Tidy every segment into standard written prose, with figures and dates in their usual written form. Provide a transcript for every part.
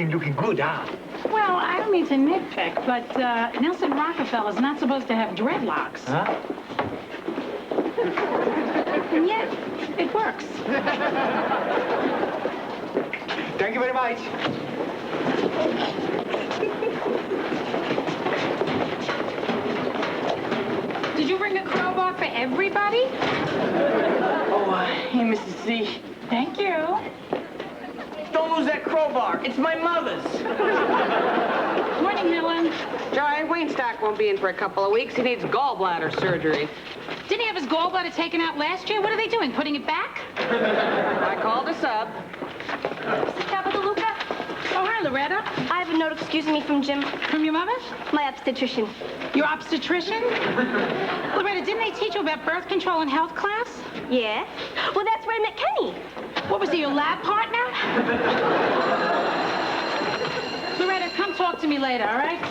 everything looking good, huh? Well, I don't mean to nitpick, but Nelson Rockefeller's not supposed to have dreadlocks. Huh? And yet, it works. Thank you very much. Did you bring a crowbar for everybody? Oh, hey, Mrs. C. Thank you. Don't lose that crowbar. It's my mother's. Morning, Helen. Joy, Wayne Stack won't be in for a couple of weeks. He needs gallbladder surgery. Didn't he have his gallbladder taken out last year? What are they doing, putting it back? I called a sub. Joy Capedeluca, Oh, hi, Loretta. I have a note excusing me from Jim, From your mother? my obstetrician. Your obstetrician? Loretta, didn't they teach you about birth control in health class? Yeah? Well, that's where I met Kenny. What was he, your lab partner? Loretta, come talk to me later, all right?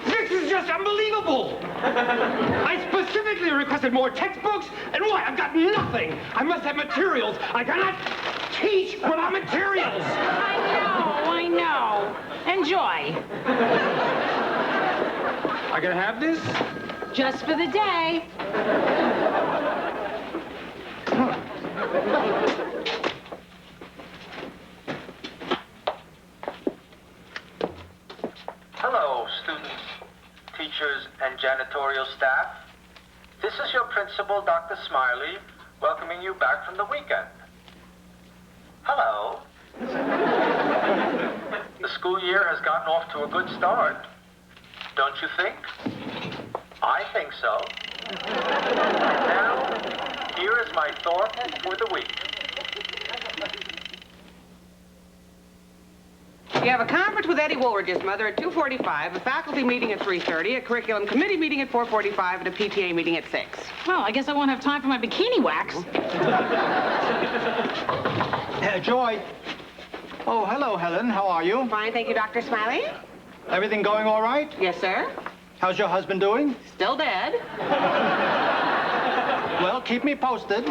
This is just unbelievable! I specifically requested more textbooks, and why? I've got nothing! I must have materials! I cannot teach without materials! I know. Enjoy. I can have this? Just for the day. Hello, students, teachers, and janitorial staff. This is your principal, Dr. Smiley, welcoming you back from the weekend. Hello. The school year has gotten off to a good start. Don't you think? I think so. And now, here is my thought for the week. You have a conference with Eddie Woolridge's mother at 2:45, a faculty meeting at 3:30, a curriculum committee meeting at 4:45, and a PTA meeting at 6. Well, I guess I won't have time for my bikini wax. Joy. Oh, hello, Helen. How are you? Fine, thank you, Dr. Smiley. Everything going all right? Yes, sir. How's your husband doing? Still dead. Well, keep me posted.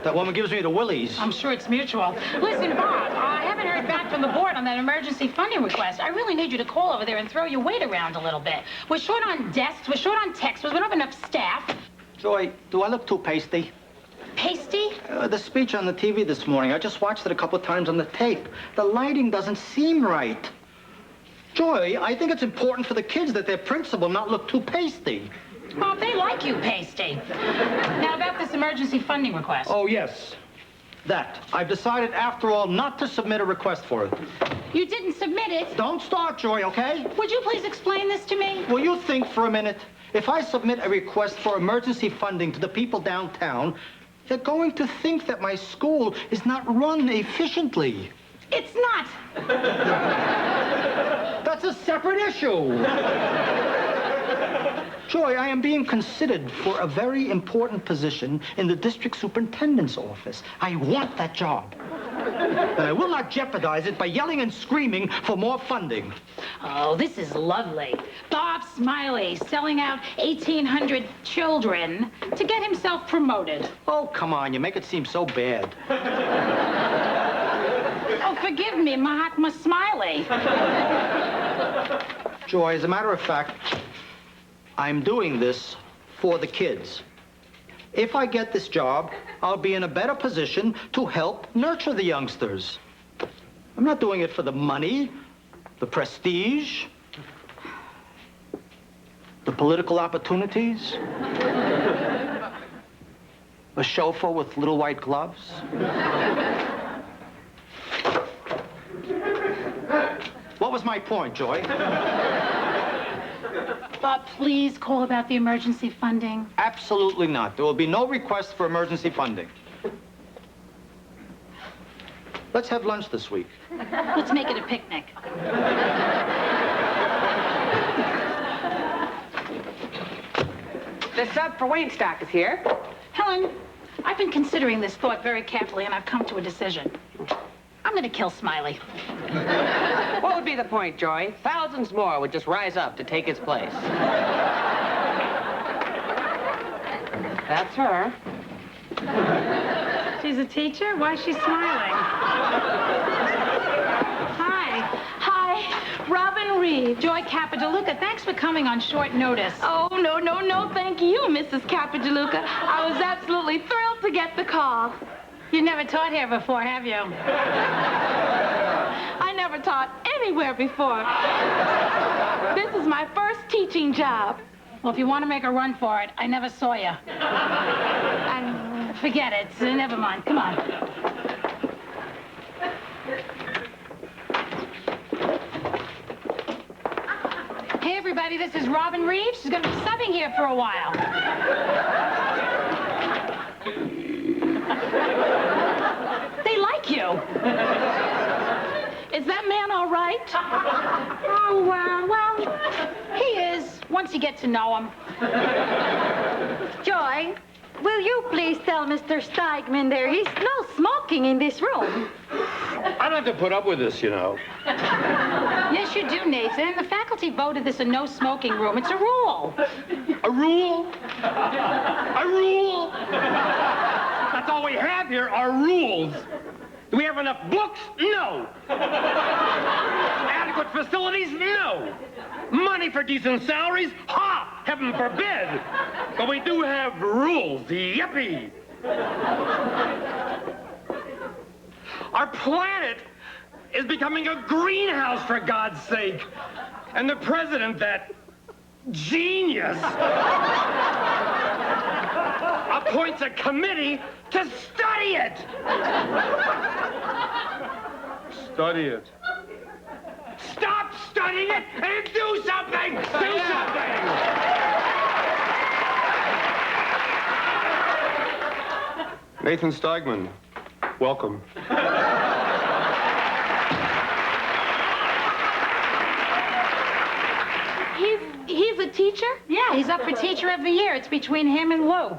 That woman gives me the willies. I'm sure it's mutual. Listen, Bob, I haven't heard back from the board on that emergency funding request. I really need you to call over there and throw your weight around a little bit. We're short on desks, we're short on textbooks, we don't have enough staff. Joy, do I look too pasty? Pasty? The speech on the TV this morning, I just watched it a couple of times on the tape. The lighting doesn't seem right. Joy, I think it's important for the kids that their principal not look too pasty. Bob, they like you, pasty. Now, about this emergency funding request. Oh, yes. That. I've decided, after all, not to submit a request for it. You didn't submit it. Don't start, Joy, okay? Would you please explain this to me? Will you think for a minute? If I submit a request for emergency funding to the people downtown, they're going to think that my school is not run efficiently. It's not. That's a separate issue. Joy, I am being considered for a very important position in the district superintendent's office. I want that job. And I will not jeopardize it by yelling and screaming for more funding. Oh, this is lovely. Bob Smiley selling out 1,800 children to get himself promoted. Oh, come on, you make it seem so bad. Oh, forgive me, Mahatma Smiley. Joy, as a matter of fact, I'm doing this for the kids. If I get this job, I'll be in a better position to help nurture the youngsters. I'm not doing it for the money, the prestige, the political opportunities, a chauffeur with little white gloves. What was my point, Joy? Bob, please call about the emergency funding. Absolutely not. There will be no request for emergency funding. Let's have lunch this week. Let's make it a picnic. The sub for Wayne Stack is here. Helen, I've been considering this thought very carefully, and I've come to a decision. I'm going to kill Smiley. What would be the point, Joy? Thousands more would just rise up to take his place. That's her. She's She's a teacher? Why is she smiling? Hi. Hi, Robin Reed. Joy Capedeluca, thanks for coming on short notice. Oh, no, thank you, Mrs. Capedeluca. I was absolutely thrilled to get the call. You never taught here before, have you? I never taught anywhere before. This is my first teaching job. Well, if you want to make a run for it, I never saw you. Forget it. Never mind. Come on. Hey, everybody, this is Robin Reeves. She's going to be subbing here for a while. They like you. Is that man all right? Oh, well, he is, once you get to know him. Joy, will you please tell Mr. Steigman there is no smoking in this room? I don't have to put up with this, you know. Yes, you do, Nathan. The faculty voted this a no-smoking room. It's a rule. A rule? A rule? That's all we have here are rules. Do we have enough books? No. Adequate facilities? No. Money for decent salaries? Ha! Heaven forbid. But we do have rules. Yippee. Our planet is becoming a greenhouse, for God's sake. And the president, that genius, appoints a committee to study it. Study it. Stop studying it and do something! Do something! Nathan Steigman, welcome. He's a teacher? Yeah, he's up for Teacher of the Year. It's between him and Lou.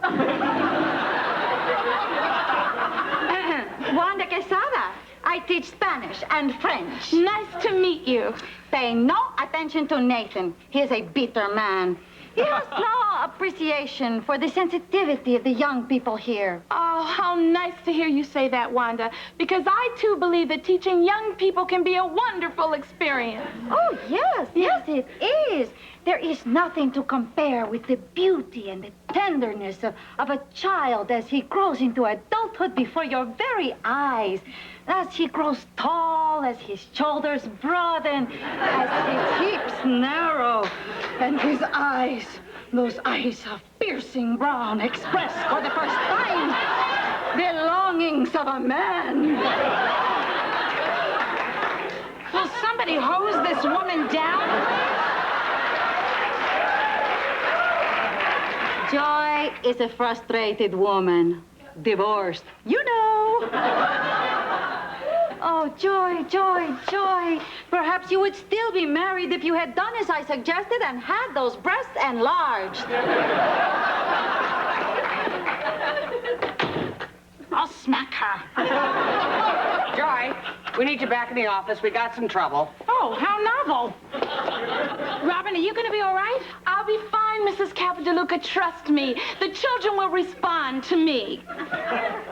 Wanda Quesada. I teach Spanish and French. Nice to meet you. Pay no attention to Nathan. He is a bitter man. He has no appreciation for the sensitivity of the young people here. Oh, how nice to hear you say that, Wanda. Because I, too, believe that teaching young people can be a wonderful experience. Oh, yes, it is. There is nothing to compare with the beauty and the tenderness of a child as he grows into adulthood before your very eyes. As he grows tall, as his shoulders broaden, as his hips narrow, and his eyes, those eyes of piercing brown, express for the first time the longings of a man. Will somebody hose this woman down? Joy is a frustrated woman. Divorced. You know. Oh, Joy. Perhaps you would still be married if you had done as I suggested and had those breasts enlarged. I'll smack her. Joy, we need you back in the office. We got some trouble. Oh, how novel. Robin, are you going to be all right? I'll be fine, Mrs. Capedeluca. Trust me. The children will respond to me.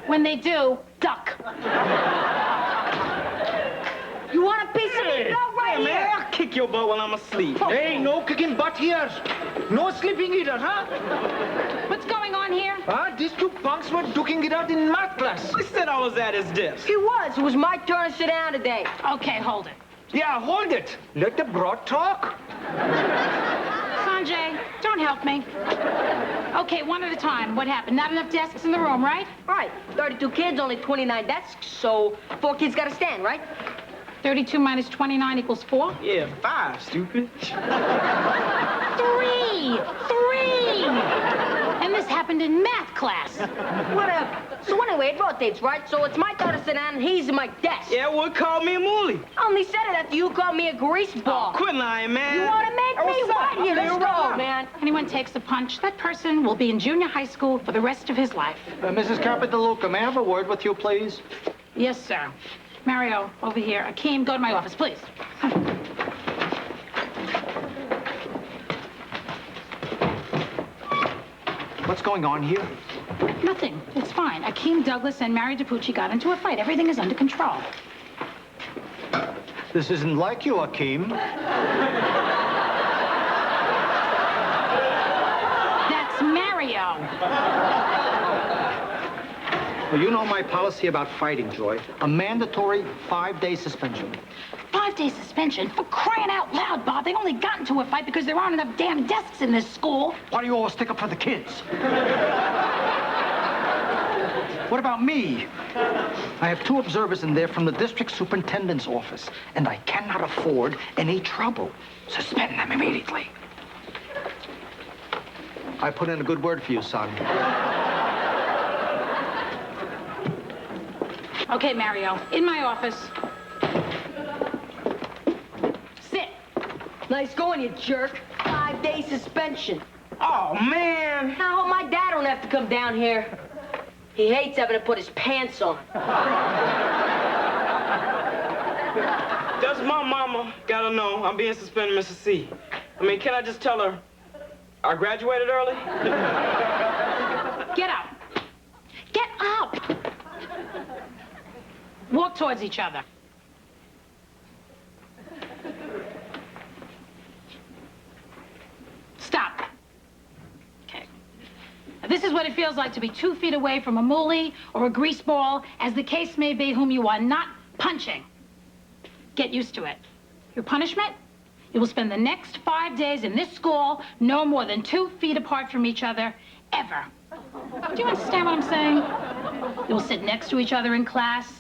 When they do, duck. You want a piece of me? Go right Hey, here. man, I'll kick your butt while I'm asleep. Hey, no kicking butt here. No sleeping either, huh? What's going on here? These two punks were duking it out in math class. I said I was at his desk. It was. It was my turn to sit down today. Okay, hold it. Yeah, hold it. Let the broad talk. Sanjay, don't help me. Okay, one at a time. What happened? Not enough desks in the room, right? All right, 32 kids, only 29 desks, so 4 kids got to stand, right? 32 minus 29 equals 4? Yeah, 5, stupid. 3! And this happened in math class. Whatever. So anyway, it rotates, right? So it's my turn to sit down, and he's in my desk. Yeah, what called me a moolie? I only said it after you called me a grease ball. Quit lying, man. You want to make me what? Here, let's go, man. Anyone takes a punch, that person will be in junior high school for the rest of his life. Mrs. Capedeluca, may I have a word with you, please? Yes, sir. Mario, over here. Akeem, go to my office, please. What's going on here? Nothing. It's fine. Akeem Douglas and Mary DiPucci got into a fight. Everything is under control. This isn't like you, Akeem. That's Mario. Well, you know my policy about fighting, Joy. A mandatory 5-day suspension. 5-day suspension? For crying out loud, Bob. They only got into a fight because there aren't enough damn desks in this school. Why do you always stick up for the kids? What about me? I have 2 observers in there from the district superintendent's office, and I cannot afford any trouble. Suspend them immediately. I put in a good word for you, son. Okay, Mario. In my office. Sit. Nice going, you jerk. 5-day suspension. Oh, man. Now, I hope my dad don't have to come down here. He hates having to put his pants on. Does my mama gotta know I'm being suspended, Mrs. C? I mean, can I just tell her I graduated early? Get up. Get up. Walk towards each other. Stop. Okay. Now, this is what it feels like to be 2 feet away from a moolie or a grease ball, as the case may be, whom you are not punching. Get used to it. Your punishment? You will spend the next 5 days in this school no more than 2 feet apart from each other, ever. Do you understand what I'm saying? You will sit next to each other in class.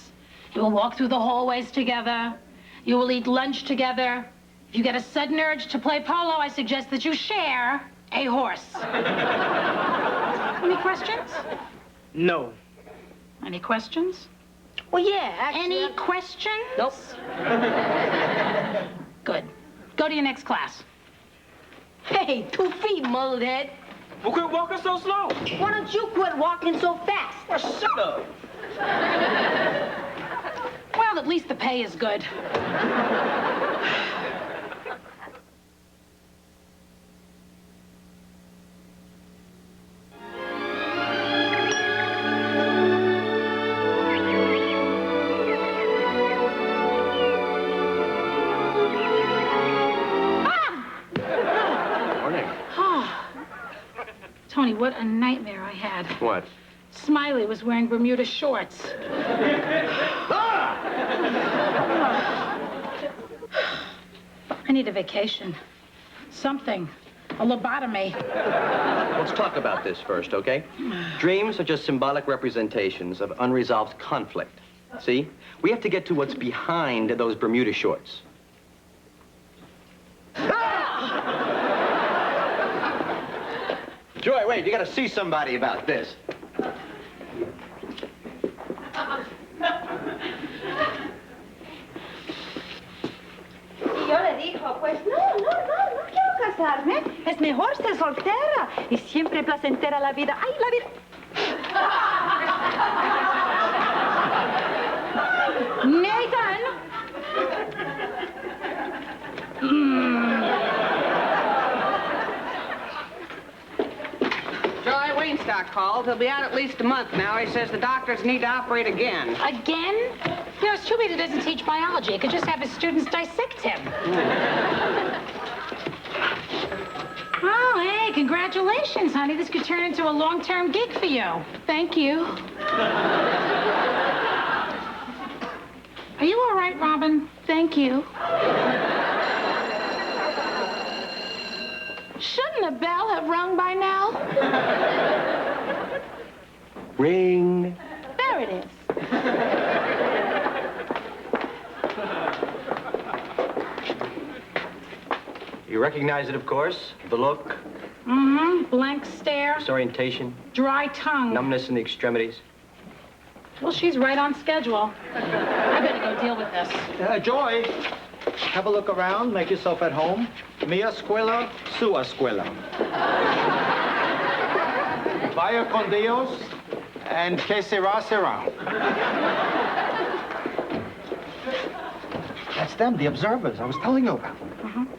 You will walk through the hallways together. You will eat lunch together. If you get a sudden urge to play polo, I suggest that you share a horse. Any questions? No. Any questions? Well, yeah, actually... Any questions? Nope. Good. Go to your next class. Hey, 2 feet, mullet head. Well, quit walking so slow. Why don't you quit walking so fast? Oh, shut up. Well, at least the pay is good. Tony, what a nightmare I had. What? Smiley was wearing Bermuda shorts. I need a vacation. Something. A lobotomy. Let's talk about this first, okay? Dreams are just symbolic representations of unresolved conflict. See? We have to get to what's behind those Bermuda shorts. Joy, wait, you gotta see somebody about this. Y yo le dijo, pues no quiero casarme. Es mejor ser soltera y siempre placentera la vida. ¡Ay, la vida! Nathan! Joy Weinstock called. He'll be out at least a month now. He says the doctors need to operate again. Again? You know, it's too bad he doesn't teach biology. He could just have his students dissect him. Oh, hey, congratulations, honey. This could turn into a long-term gig for you. Thank you. Are you all right, Robin? Thank you. Shouldn't a bell have rung by now? Ring. There it is. You recognize it, of course. The look, Mm-hmm. Blank stare, disorientation, dry tongue. numbness in the extremities. Well, she's right on schedule. I better go deal with this. Joy, have a look around, make yourself at home. Mi escuela, su escuela. Vaya con Dios, and que sera, sera. That's them, the observers I was telling you about.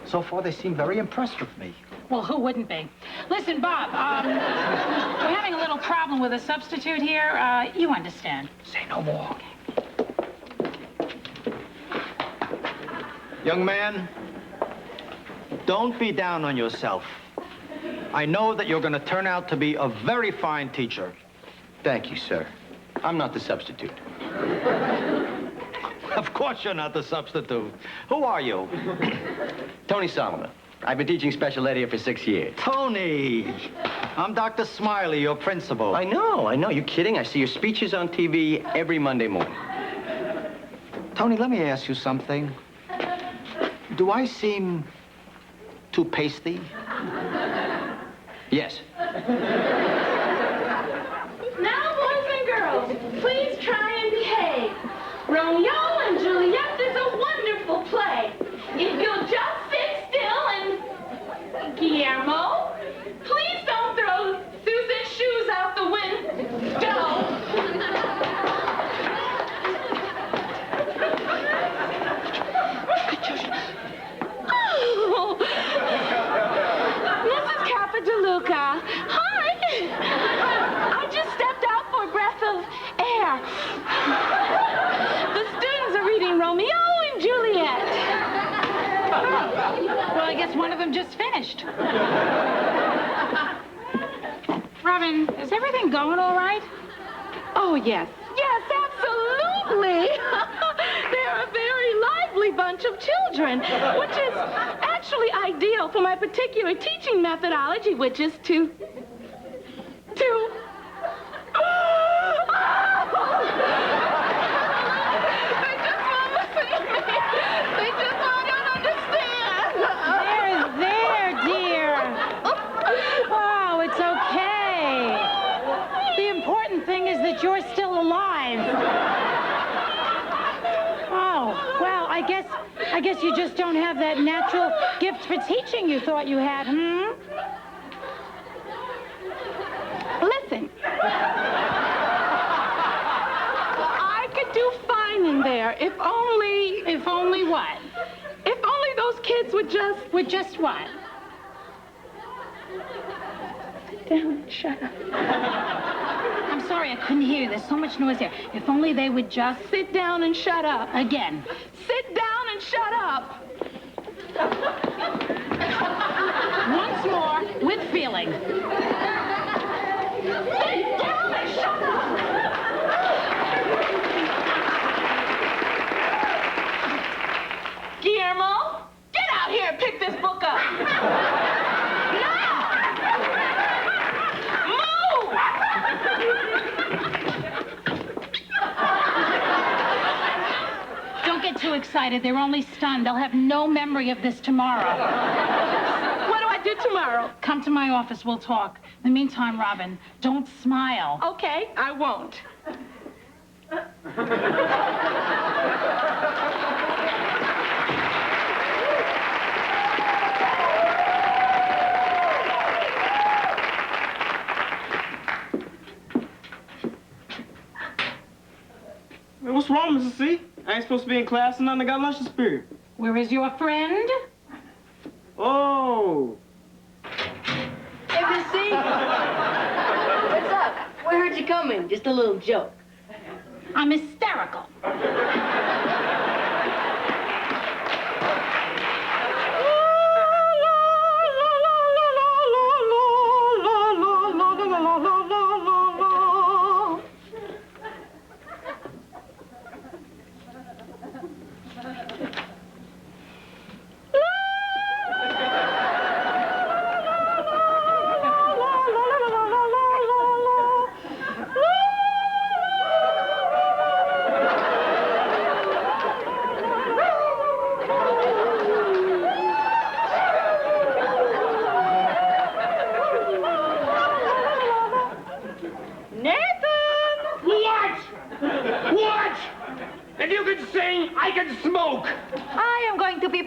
So far, they seem very impressed with me. Well, who wouldn't be? Listen, Bob, we're having a little problem with a substitute here. You understand. Say no more. Young man, don't be down on yourself. I know that you're going to turn out to be a very fine teacher. Thank you, sir. I'm not the substitute. Of course you're not the substitute. Who are you? Tony Solomon. I've been teaching special ed here for 6 years. Tony! I'm Dr. Smiley, your principal. I know. You kidding? I see your speeches on TV every Monday morning. Tony, let me ask you something. Do I seem too pasty? Yes. Now, boys and girls, please try and behave. Romeo and Juliet is a wonderful play. If you'll just sit still and... Guillermo, please don't throw Susan's shoes out the window. Oh. Mrs. Capedeluca, hi. I just stepped out for a breath of air. The students are reading Romeo and Juliet. Well, I guess one of them just finished. Robin, is everything going all right? Oh, yes. Yes, absolutely. They're a very lively bunch of children, which is actually ideal for my particular teaching methodology, which is to... They just won't listen to me. They just don't understand. There, dear. Oh, it's okay. The important thing is that you're still alive. Oh, well, I guess you just don't have that natural gift for teaching you thought you had, Listen. I could do fine in there if only... If only what? If only those kids would just... Would just what? Sit down and shut up. I'm sorry, I couldn't hear you. There's so much noise here. If only they would just... Sit down and shut up. Again. Sit down and shut up. Once more, with feeling. Sit down and shut up. Guillermo, get out here and pick this book up. Now! Move! Don't get too excited. They're only stunned. They'll have no memory of this tomorrow. What do I do tomorrow? Come to my office. We'll talk. In the meantime, Robin, don't smile. Okay, I won't. Man, what's wrong, Mrs. C? I ain't supposed to be in class and nothing. I got lunch this period. Where is your friend? Oh. Hey, Miss C. What's up? We heard you coming. Just a little joke. I'm hysterical.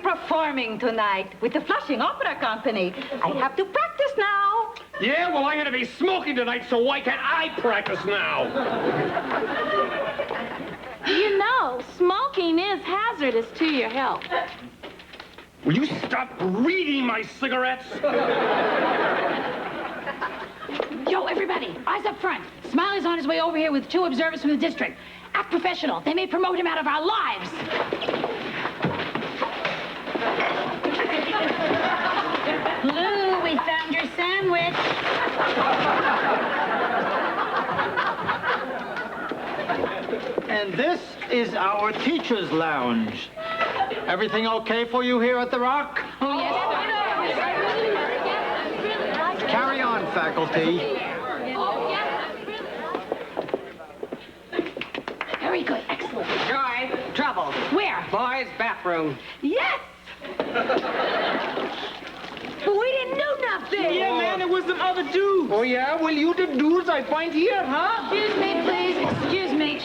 Performing tonight with the Flushing Opera Company. I have to practice now. Yeah, well, I'm going to be smoking tonight, so why can't I practice now? You know, smoking is hazardous to your health. Will you stop reading my cigarettes? Yo, everybody, eyes up front. Smiley's on his way over here with 2 observers from the district. Act professional. They may promote him out of our lives. Lou, we found your sandwich. And this is our teacher's lounge. Everything okay for you here at the Rock? Oh, yes, Carry on, faculty. Very good. Excellent. Joy, trouble. Where? Boys' bathroom. Yes! But we didn't do nothing. Yeah, man, it was them other dudes. Oh, yeah? Well, you the dudes I find here, huh? Excuse me, please. Excuse me.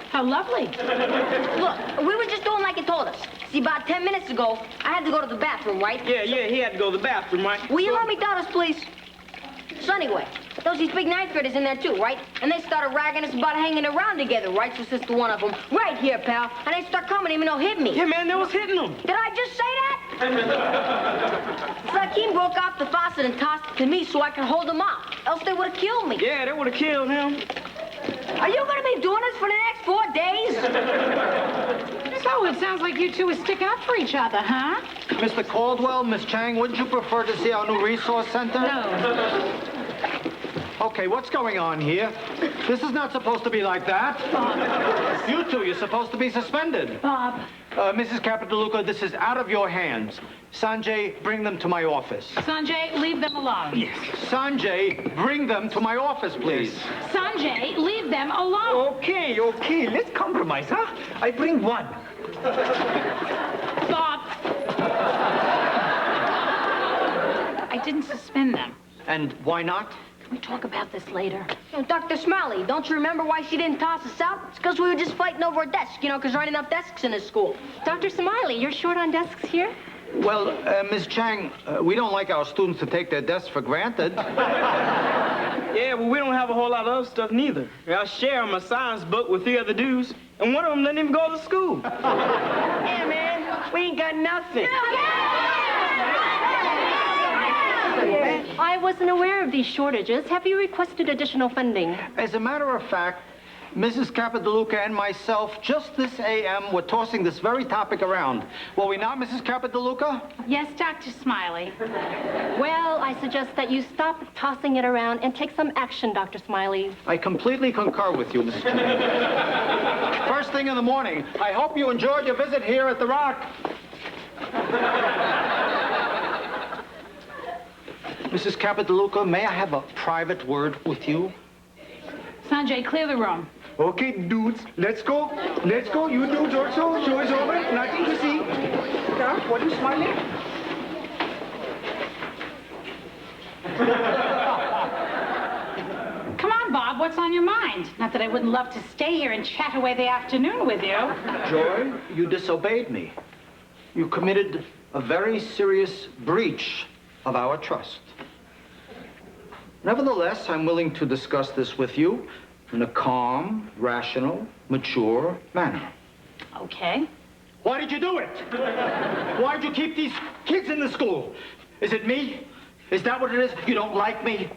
How lovely. Look, we were just doing like you told us. See, about 10 minutes ago, I had to go to the bathroom, right? Yeah, he had to go to the bathroom, right? Will you let me down us, please? So anyway, there was these big 9th graders in there too, right? And they started ragging us about hanging around together, right? So says to one of them, right here, pal. And they start coming at me and they'll hit me. Yeah, man, they was hitting them. Did I just say that? Hakeem broke off the faucet and tossed it to me so I could hold him off. Else they would have killed me. Yeah, they would have killed him. Are you going to be doing this for the next 4 days? So it sounds like you two would stick up for each other, huh? Mr. Caldwell, Miss Chang, wouldn't you prefer to see our new resource center? No. Okay, what's going on here? This is not supposed to be like that. You two, you're supposed to be suspended. Bob. Mrs. Capedeluca, this is out of your hands. Sanjay, bring them to my office. Sanjay, leave them alone. Yes. Sanjay, bring them to my office, please. Sanjay, leave them alone. Okay. Let's compromise, huh? I bring one. Bob. I didn't suspend them. And why not? Can we talk about this later? Dr. Smiley, don't you remember why she didn't toss us out? It's because we were just fighting over a desk, you know, because there aren't enough desks in this school. Dr. Smiley, you're short on desks here? Well, Miss Chang, we don't like our students to take their desks for granted. Yeah, well, we don't have a whole lot of other stuff neither. I share my science book with 3 other dudes, and one of them didn't even go to school. Yeah, man, we ain't got nothing. I wasn't aware of these shortages. Have you requested additional funding? As a matter of fact, Mrs. Capedeluca and myself, just this AM, were tossing this very topic around. Were we not, Mrs. Capedeluca? Yes, Dr. Smiley. Well, I suggest that you stop tossing it around and take some action, Dr. Smiley. I completely concur with you, Mrs. Chang. First thing in the morning, I hope you enjoyed your visit here at the Rock. Mrs. Capedeluca, may I have a private word with you? Sanjay, clear the room. Okay, dudes, let's go. Let's go. You dudes also. Show is over. Nothing to see. Yeah, what are you smiling? Come on, Bob, what's on your mind? Not that I wouldn't love to stay here and chat away the afternoon with you. Joy, you disobeyed me. You committed a very serious breach of our trust. Nevertheless, I'm willing to discuss this with you in a calm, rational, mature manner. Okay. Why did you do it? Why did you keep these kids in the school? Is it me? Is that what it is? You don't like me?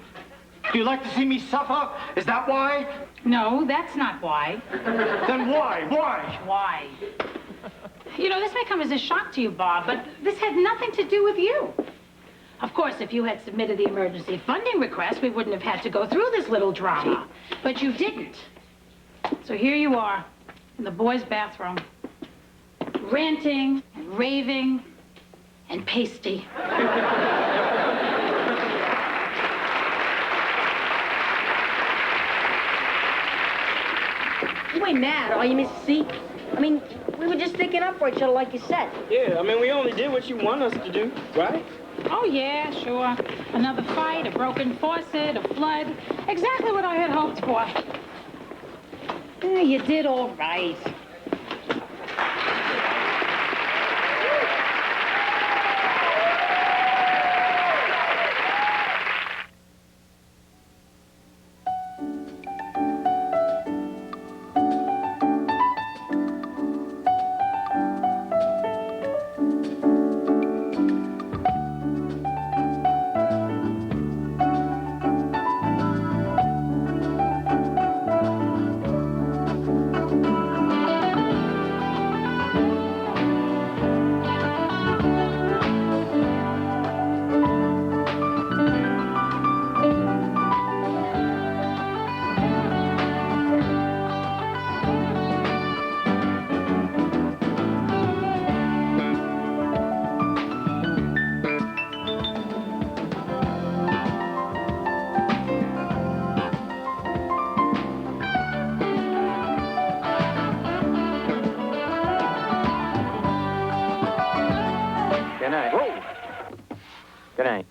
Do you like to see me suffer? Is that why? No, that's not why. Then why? Why? Why? You know, this may come as a shock to you, Bob, but this had nothing to do with you. Of course, if you had submitted the emergency funding request, we wouldn't have had to go through this little drama. But you didn't. So here you are, in the boys' bathroom, ranting and raving and pasty. You ain't mad, are you, Mrs. C? I mean, we were just sticking up for each other like you said. Yeah, I mean, we only did what you want us to do, right? Oh, yeah, sure. Another fight, a broken faucet, a flood. Exactly what I had hoped for. Yeah, you did all right. Good night. Whoa. Good night.